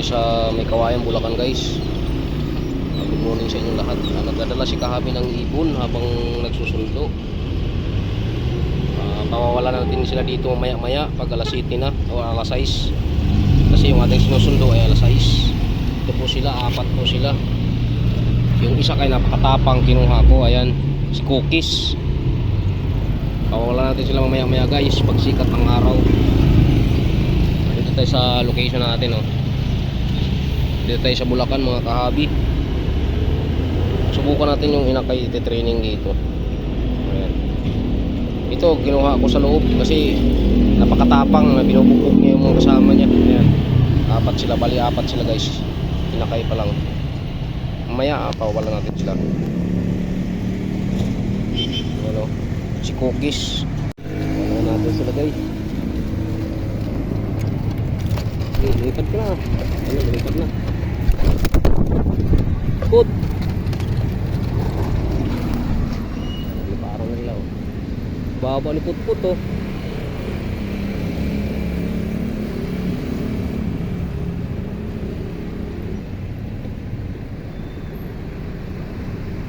sa May Kawayan, Bulacan guys. Good morning sa inyong lahat. Nagdadala si Kahabi ng ibon habang nagsusundo. Pawawala natin sila dito maya maya pag alas 7 na o alas 6. Kasi yung ating sinusundo ay alas 6. Ito po sila, 4 po sila. Yung isa kay napakatapang kinuha ko, ayan, si Cookies. Pawawala natin sila mamaya maya guys pag sikat ng araw. Dito tayo sa location natin, oh. Dito tayo sa Bulacan mga Kahabi. Subukan natin yung inakay training dito. Ayan. Ito kinuha ko sa loob kasi napakatapang na binubugbog niya yung mga kasama niya. Ayan. 4 sila, bali 4 sila guys. Inakay pa lang. Mamaya pawawala natin sila. Ano? Si Cookies. Wala natin sila guys. Lipat ka na. Ano, lipat na. Put. Parang nila, oh. Baba ni Put-Put, oh.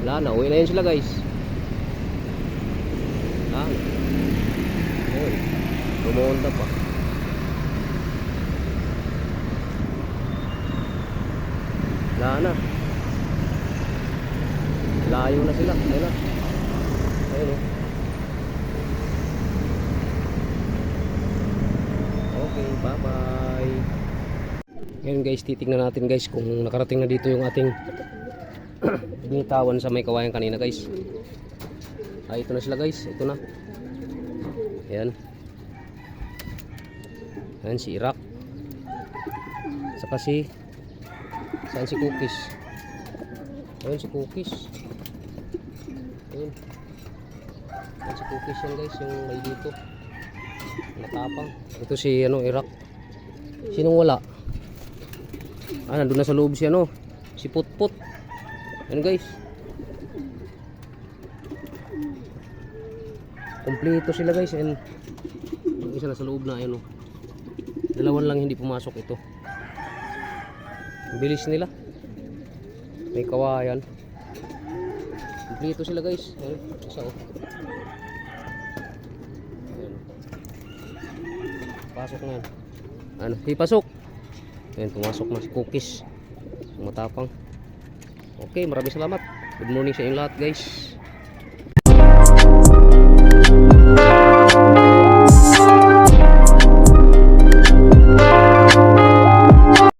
Wala na, uwi na yun sila guys. Ayun, bumunta pa. Wala na. Layo na sila. Ayun na. Ayun, oh. Okay, bye bye. Ngayon guys, titignan natin guys kung nakarating na dito yung ating binitawan sa May Kawayan kanina guys. Ito na sila guys. Ito na. Ayan. Ayan si Iraq. Saka si saan si Cookies? Ayun si Cookies. Ayun. Ayan si Cookies yan guys. Yung may dito natapang. Ito si ano, Iraq. Sinong wala? Nandun na sa loob si ano, si Put-Put. Ayan guys. Kompleto sila guys. And yung isa na sa loob na, ayun, oh. Dalawan lang hindi pumasok ito. Bilis nila. May Kawayan. Kompleto sila guys. Ayun, isa, oh. Ayun. Pasok na yan. Ano? Hey, pasok. Ayun, pumasok na si Cookies. Matapang. Okay, maraming salamat. Good morning sa inyo lahat guys.